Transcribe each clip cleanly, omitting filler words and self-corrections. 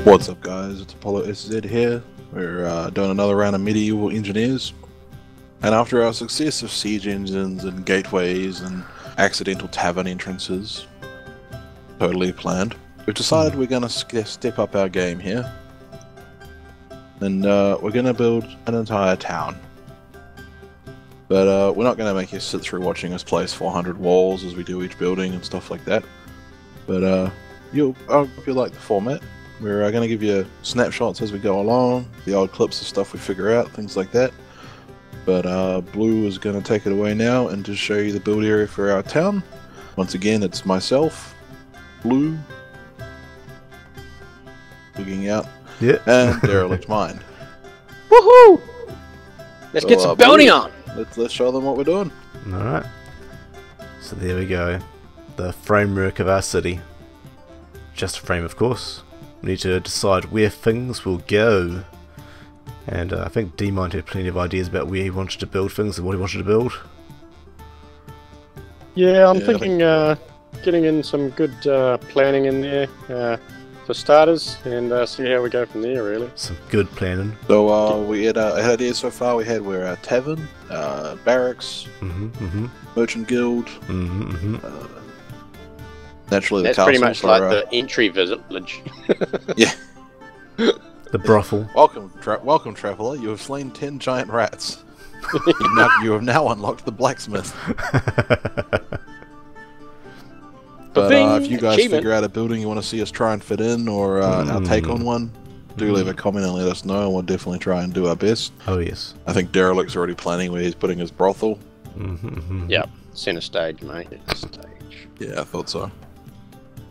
What's up, guys? It's Apollo SZ here. We're doing another round of medieval engineers, and after our success of siege engines and gateways and accidental tavern entrances, totally planned, we've decided we're going to step up our game here, and we're going to build an entire town. But we're not going to make you sit through watching us place 400 walls as we do each building and stuff like that. But I hope you like the format. We're going to give you snapshots as we go along, the old clips of stuff we figure out, things like that. But Blue is going to take it away now and just show you the build area for our town. Once again, it's myself, Blue, looking out, and Derelict Mind. Woohoo! Let's get some building on! Let's show them what we're doing. Alright. So there we go. The framework of our city. Just a frame, of course. We need to decide where things will go. And I think D-Mind had plenty of ideas about where he wanted to build things and what he wanted to build. Yeah, I'm thinking getting in some good planning in there for starters, and see how we go from there, really. Some good planning. So we had ideas so far. We had a tavern, barracks, merchant guild. Naturally, that's the pretty much like the entry village. Yeah. The brothel. Welcome, traveller. You have slain 10 giant rats. You have now unlocked the blacksmith. But if you guys figure out a building you want to see us try and fit in, or our take on one, do leave a comment and let us know, and we'll definitely try and do our best. Oh yes. I think Derelict's already planning where he's putting his brothel. Yep, center stage, mate. Yeah, I thought so.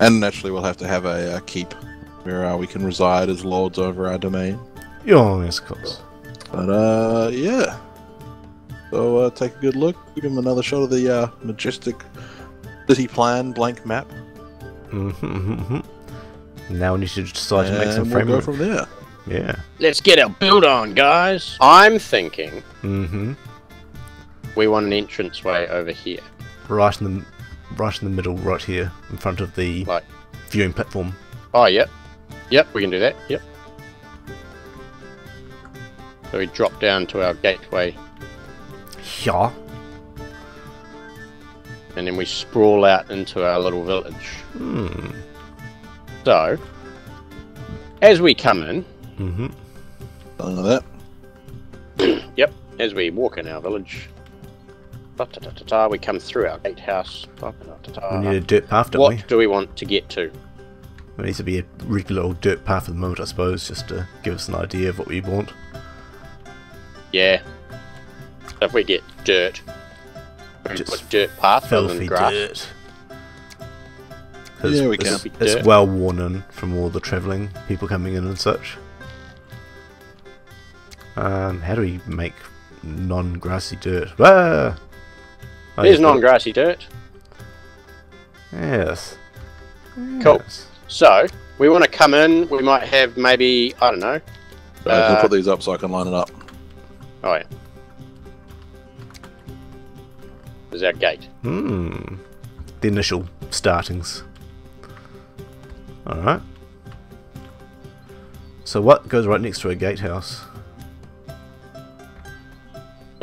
And naturally, we'll have to have a keep where we can reside as lords over our domain. Oh, yes, of course. But yeah. So take a good look. Give him another shot of the majestic city plan blank map. Now we need to decide to make some we'll framework. Go from there. Yeah. Let's get our build on, guys. I'm thinking we want an entranceway over here. Right in the middle, right here, in front of the viewing platform. Oh, yep. Yep, we can do that. Yep. So we drop down to our gateway. Yeah. And then we sprawl out into our little village. So, as we come in... Something like that. Yep, as we walk in our village, we come through our gatehouse. We need a dirt path, don't we? What do we want to get to? It needs to be a regular old dirt path at the moment, I suppose, just to give us an idea of what we want. Yeah. So if we get dirt, we can put dirt path rather than grass. Dirt. Yeah, we can. It's well worn in from all the travelling, people coming in and such. How do we make non-grassy dirt? Ah! Oh, there's non-grassy dirt. Yes. Cool. Yes. So, we want to come in, we might have maybe, I don't know. I'll put these up so I can line it up. Oh yeah. There's our gate. The initial startings. Alright. So what goes right next to a gatehouse?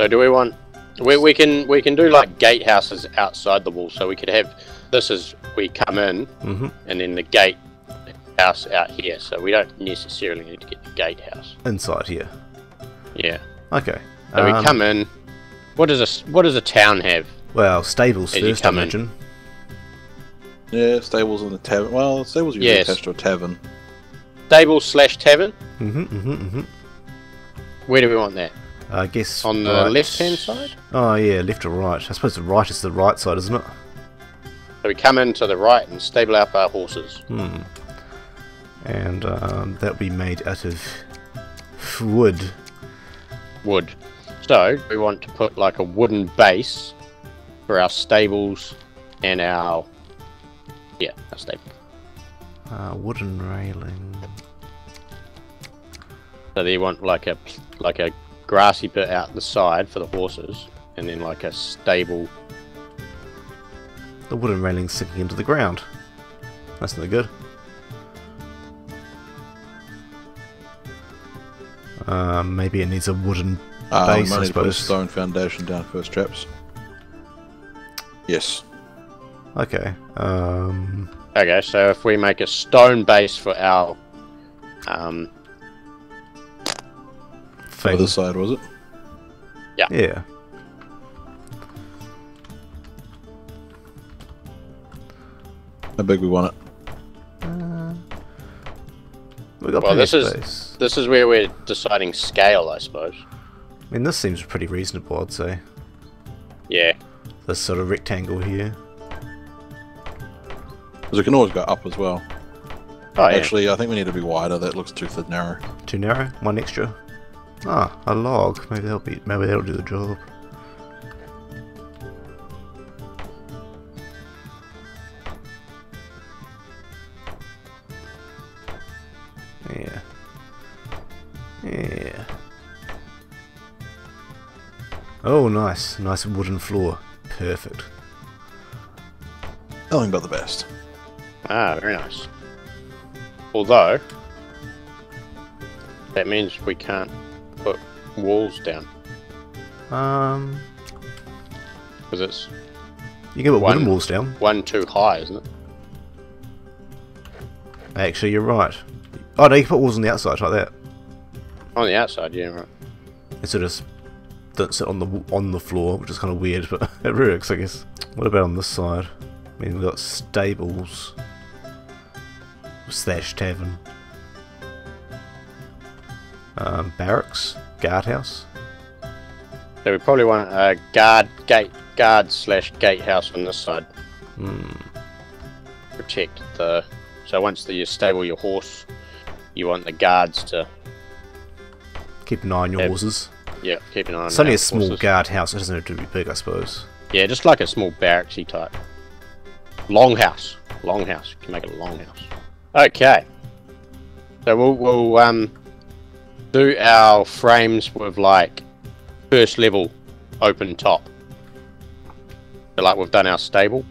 So do we want... We can do like gatehouses outside the wall, so we could have... This is... We come in, and then the gatehouse out here, so we don't necessarily need to get the gatehouse. Inside here. Yeah. Okay. So we come in... What does a town have? Well, stables first, I imagine. Yeah, stables and a tavern. Well, stables usually attached to a tavern. Stable/tavern? Where do we want that? I guess on the left-hand side? Oh yeah, left or right. I suppose the right is the right side, isn't it? So we come in to the right and stable up our horses. And that'll be made out of wood. Wood. So we want to put like a wooden base for our stables and our stable. Wooden railing. So they want like a grassy bit out the side for the horses, and then like a stable. The wooden railing's sinking into the ground. That's not good. Maybe it needs a wooden We base, might I need to put a suppose. stone foundation down first, chaps. Yes. Okay. Okay, so if we make a stone base for our Thing. Other side, was it? Yeah. How big we want it? We got Well, plenty this of is- space. this is where we're deciding scale, I suppose. I mean, this seems pretty reasonable, I'd say. Yeah. This sort of rectangle here. Because it can always go up as well. Oh yeah. Actually, I think we need to be wider. That looks too narrow. Too narrow? One extra? Ah, a log. Maybe that'll do the job. Yeah. Yeah. Oh, nice. Nice wooden floor. Perfect. Nothing but the best. Ah, very nice. Although, that means we can't put walls down because it's You can put wooden One. walls down. one too high, isn't it? Actually, you're right. Oh, no, you can put walls on the outside like that. On the outside, yeah, right. Instead of don't sit on the floor, which is kind of weird, but it works, I guess. What about on this side? I mean, we've got stables / tavern, barracks, guardhouse. So we probably want a guard / gatehouse on this side. Protect the. So once you stable your horse, you want the guards to Keep an eye on your horses. keep an eye on. It's only our a small horses. guardhouse. It doesn't have to be big, I suppose. Yeah, just like a small barracksy type. Longhouse. Longhouse. You can make it a longhouse. Okay. So we'll do our frames with like first level open top. So like we've done our stable.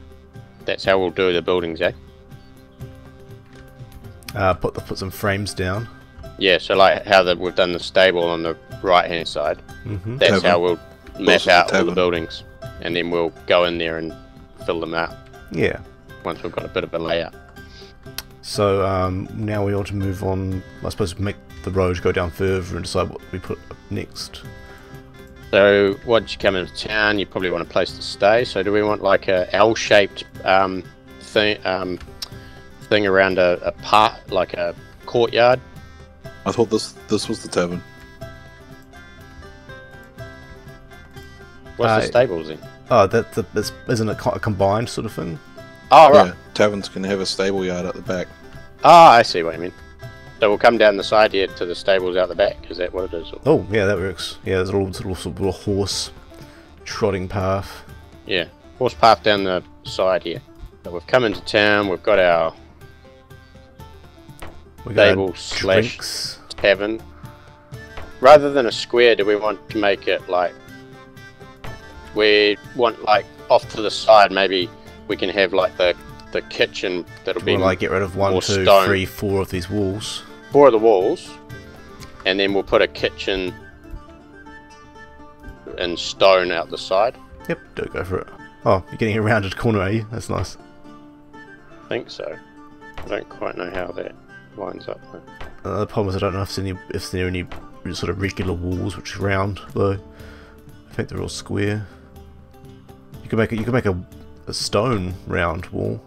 That's how we'll do the buildings, eh? Put some frames down. Yeah, so like how we've done the stable on the right hand side. That's Tavern. how we'll map Also the out all the tavern. buildings. And then we'll go in there and fill them out Yeah. once we've got a bit of a layout. So now we ought to move on. I suppose make the road go down further and decide what we put up next. So once you come into town, you probably want a place to stay. So do we want like a L-shaped thing around a park, like a courtyard? I thought this was the tavern. What's the stables then? Oh, isn't it a combined sort of thing? Oh right. Yeah, taverns can have a stable yard at the back. Ah, I see what you mean. So we'll come down the side here to the stables out the back. Is that what it is? Oh, yeah, that works. Yeah, there's a little horse trotting path. Yeah, horse path down the side here. So we've come into town. We've got our We got stable / drinks. tavern. Rather than a square, do we want to make it like we want like off to the side? Maybe we can have like the kitchen that'll be We'll like get rid of 1, more 2, stone. 3, 4 of these walls. 4 of the walls, and then we'll put a kitchen in stone out the side. Yep, don't go for it. Oh, you're getting a rounded corner, are you? That's nice. I think so. I don't quite know how that lines up though. The problem is I don't know if there are any sort of regular walls which are round though. I think they're all square. You could make a stone round wall.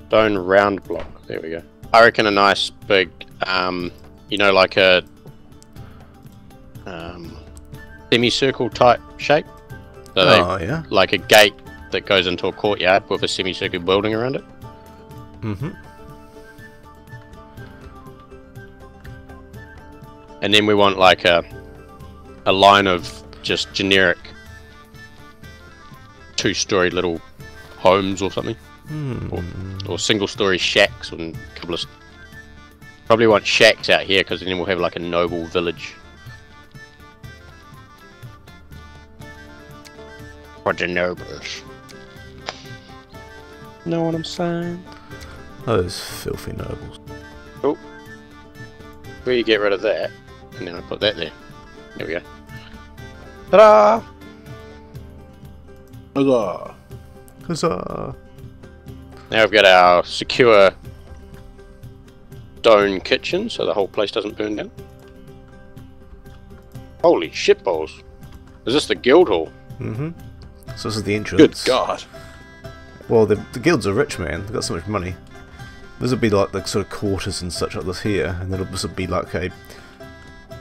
Stone round block. There we go. I reckon a nice big, like a semicircle type shape. So Yeah. like a gate that goes into a courtyard with a semicircle building around it. Mm-hmm. And then we want like a line of just generic 2-story little homes or something. Or single-story shacks and a couple of... Probably want shacks out here because then we'll have like a noble village. For the nobles. Know what I'm saying? Those filthy nobles. Oh. Before you get rid of that, And then I put that there. There we go. Ta-da! Huzzah! Huzzah! Now we've got our secure stone kitchen, so the whole place doesn't burn down. Holy shitballs! Is this the guild hall? Mm-hmm. So this is the entrance. Good God! Well, the guilds are rich, man. They've got so much money. This would be like the sort of quarters and such like this here, and then this would be like an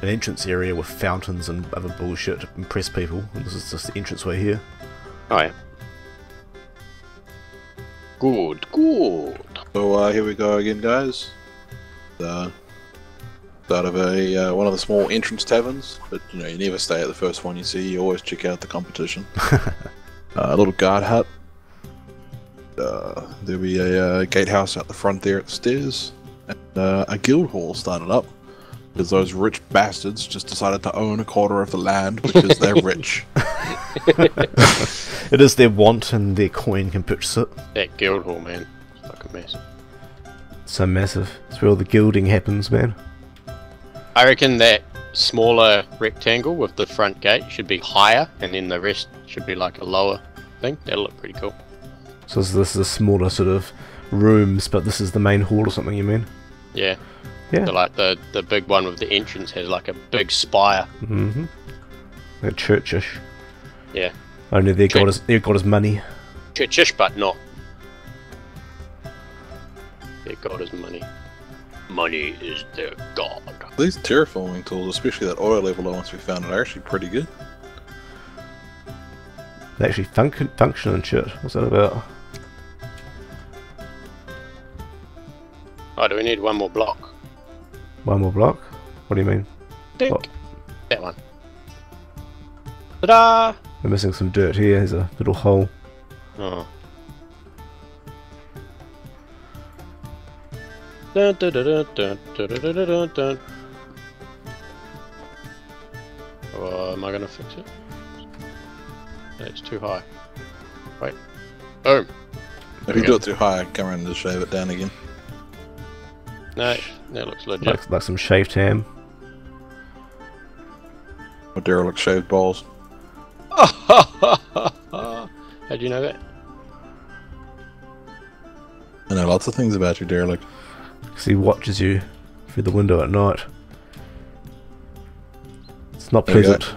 entrance area with fountains and other bullshit to impress people. And this is just the entranceway here. Oh yeah. Good, good. So here we go again, guys. Out of a one of the small entrance taverns, but you know you never stay at the first one you see. You always check out the competition. A little guard hut. There'll be a gatehouse out the front there at the stairs, and a guild hall started up because those rich bastards just decided to own a quarter of the land because they're rich. It is their want, and their coin can purchase it. That guild hall, man. It's like a mess. So massive. It's where all the gilding happens, man. I reckon that smaller rectangle with the front gate should be higher, and then the rest should be like a lower thing. That'll look pretty cool. So this is a smaller sort of rooms, but this is the main hall or something, you mean? Yeah. Yeah. So like the big one with the entrance has like a big spire. Mm-hmm. Like churchish. Yeah. Only their god is money. Churchish, but not. Their god is money. Money is their god. These terraforming tools, especially that oil level once we found it, are actually pretty good. They actually function and shit. What's that about? Oh, do we need one more block? One more block? What do you mean? Dink. What? That one. Ta-da! We're missing some dirt here. There's a little hole. Oh. Dun, dun, dun, dun, dun, dun, dun, dun, dun, dun. Oh, am I gonna fix it? It's too high. Wait. Boom. If you do it too high, come around and just shave it down again. No, that looks legit. Like some shaved ham. Or derelict shaved balls. How'd you know that? I know lots of things about you, derelict. Because he watches you through the window at night. It's not There we go. pleasant.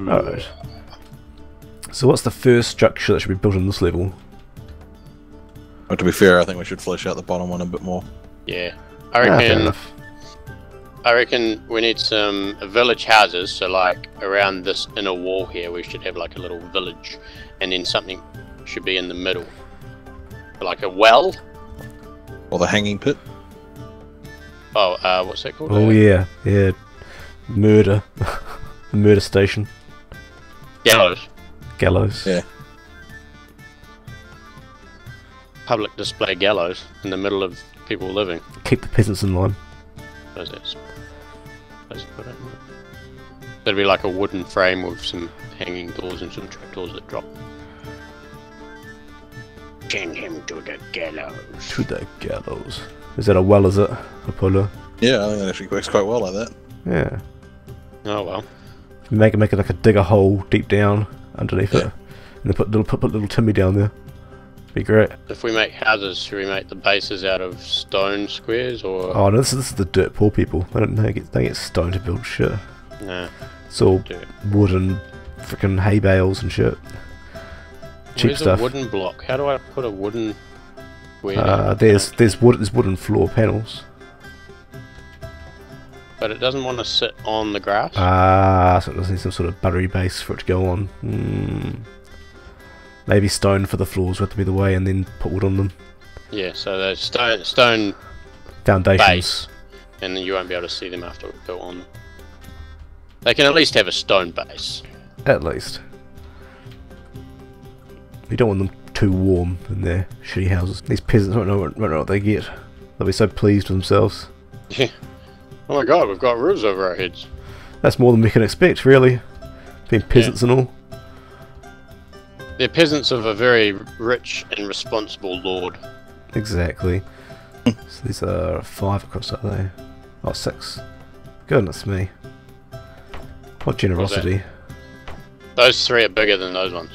Alright. So what's the first structure that should be built on this level? But to be fair, I think we should flesh out the bottom one a bit more. Yeah. Fair enough. I reckon we need some village houses, so like around this inner wall here we should have like a little village, and then something should be in the middle. Like a well? Or the hanging pit. Oh, what's that called? Oh yeah, yeah. Murder. The murder station. Gallows. Gallows. Yeah. Public display gallows in the middle of people living. Keep the peasants in line. What is that? What is it put in? That'd be like a wooden frame with some hanging doors and some trapdoors that drop. Send him to the gallows. To the gallows. Is that a well, is it? Apollo? Yeah, I think that actually works quite well like that. Yeah. Oh well. Make it like a dig a hole deep down underneath it. And then put little Timmy down there. Be great. If we make houses, should we make the bases out of stone squares or? Oh no, this is the dirt poor people. They get stone to build shit. No. It's all Dirt. wood and freaking hay bales and shit. Cheap Where's stuff. a wooden block? How do I put a wooden? Where? There's wooden floor panels. But it doesn't want to sit on the grass. So it does need some sort of buttery base for it to go on. Maybe stone for the floors would have to be the way, and then put wood on them. Yeah, so there's stone Foundations. base, and then you won't be able to see them after it's built on them. They can at least have a stone base. At least. You don't want them too warm in their shitty houses. These peasants won't know what they get. They'll be so pleased with themselves. Yeah. Oh my god, we've got roofs over our heads. That's more than we can expect, really. Being peasants and all. They're peasants of a very rich and responsible lord. Exactly. So these are 5 across, are they? Oh, 6. Goodness me. What generosity. Those 3 are bigger than those ones.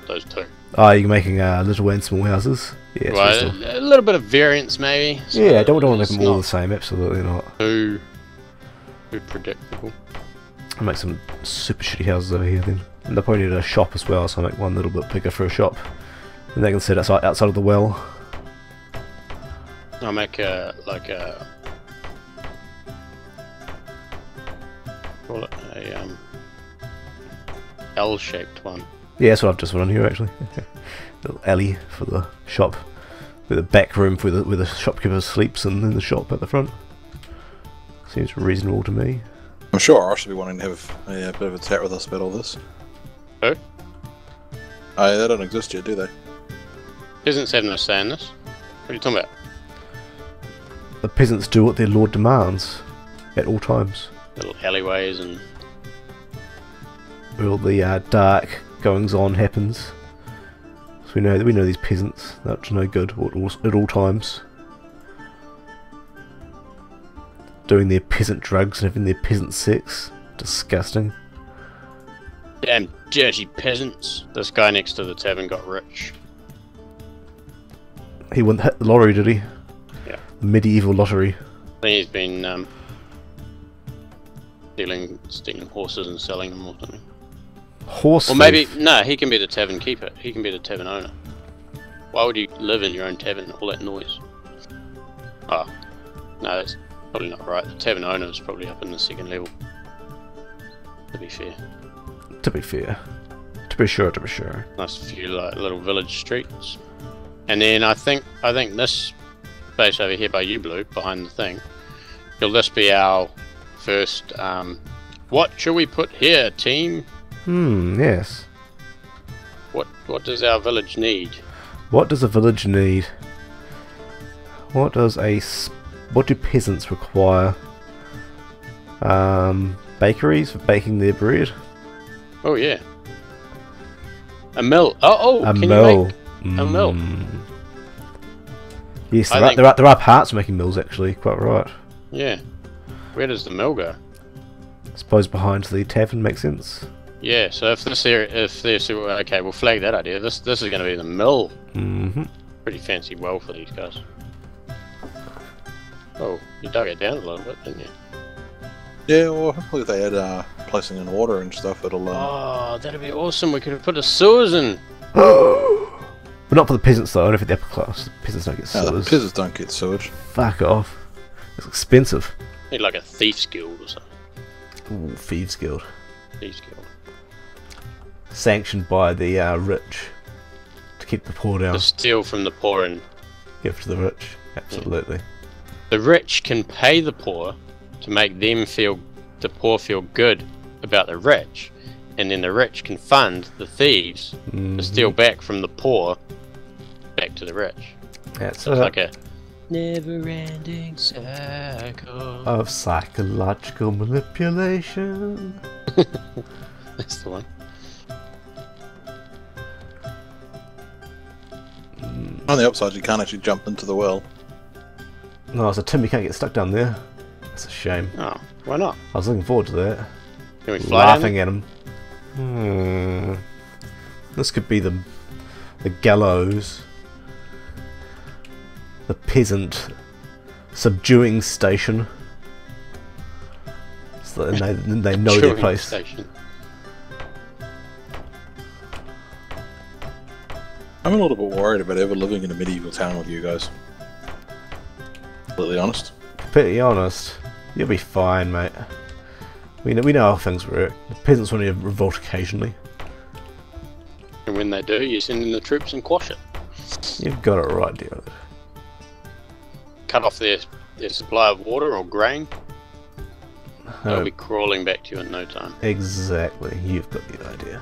Those 2. Oh, you're making little and small houses? Yeah, Well, a little bit of variance maybe. So yeah, I don't want to make them all the same, absolutely not. Too predictable. I'll make some super shitty houses over here then. And they'll probably need a shop as well, so I'll make one a little bit bigger for a shop. And they can sit outside of the well. I'll make call it a L-shaped one. Yeah, that's what I've just put on here actually. Little alley for the shop, with a back room where the shopkeeper sleeps, and then the shop at the front. Seems reasonable to me. I'm sure Ash will be wanting to have a bit of a chat with us about all this. Who? They don't exist yet, do they? Peasants have no say in this. What are you talking about? The peasants do what their lord demands at all times. Little alleyways and... Where all the dark goings on happens. So we know these peasants. They're up to no good at all times. Doing their peasant drugs and having their peasant sex. Disgusting. Damn dirty peasants. This guy next to the tavern got rich. He wouldn't hit the lottery, did he? Yeah. The medieval lottery. I think he's been stealing horses and selling them or something. Horse Or maybe, no, he can be the tavern keeper. He can be the tavern owner. Why would you live in your own tavern, all that noise? Oh, no, that's probably not right. The tavern owner is probably up in the 2nd level. To be fair. To be fair. To be sure. Nice few like little village streets. And then I think this space over here by you, Blue, behind the thing, will this be our first, what shall we put here, team? Yes. What does our village need? What does a village need? What do peasants require? Bakeries for baking their bread? Oh yeah. A mill. A mill. You make a mill? Yes, there are parts for making mills actually, quite right. Yeah. Where does the mill go? I suppose behind the tavern makes sense. Yeah, so if okay, we'll flag that idea. This is going to be the mill. Pretty fancy well for these guys. Oh, you dug it down a little bit, didn't you? Yeah, well, hopefully if they add placing in water and stuff, it'll... Oh, that'd be awesome. We could have put the sewers in. But not for the peasants though, only for the upper class. The peasants don't get No, sewers. the peasants don't get sewage. Fuck off. It's expensive. Need like a thief's guild or something. Ooh, Thieves Guild. Thieves guild. Sanctioned by the rich. To keep the poor down. To steal from the poor and... Give to the rich. Absolutely. The rich can pay the poor to make the poor feel good about the rich, and then the rich can fund the thieves to steal back from the poor back to the rich. That's like a never-ending cycle of psychological manipulation. That's the one. On the upside, you can't actually jump into the well. No, so Tim, you can't get stuck down there. That's a shame. Oh, why not? I was looking forward to that. Can we fly Laughing at him. This could be the gallows. The peasant subduing station. So that they know their place. Station. I'm a little bit worried about ever living in a medieval town with you guys. Completely honest. Completely honest, you'll be fine, mate. We know how things work. The peasants only revolt occasionally. And when they do, you send in the troops and quash it. You've got it right, dear. Cut off their supply of water or grain. They'll be crawling back to you in no time. Exactly, you've got the idea.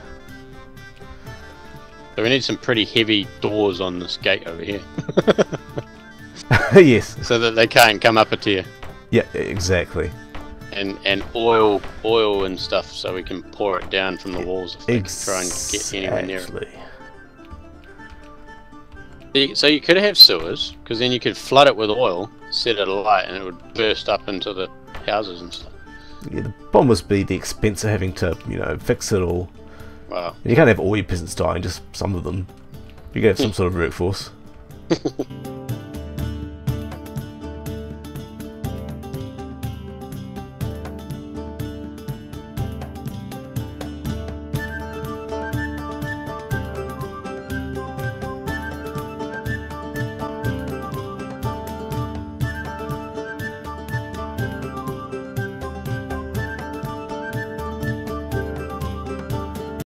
So we need some pretty heavy doors on this gate over here. Yes. So that they can't come up a tier. Yeah, exactly. And oil and stuff, so we can pour it down from the walls if they can try and get anywhere near it. So you could have sewers, because then you could flood it with oil, set it alight, and it would burst up into the houses and stuff. Yeah, the problem must be the expense of having to, you know, fix it all. Wow. And you can't have all your peasants dying, just some of them. You gotta have some sort of workforce.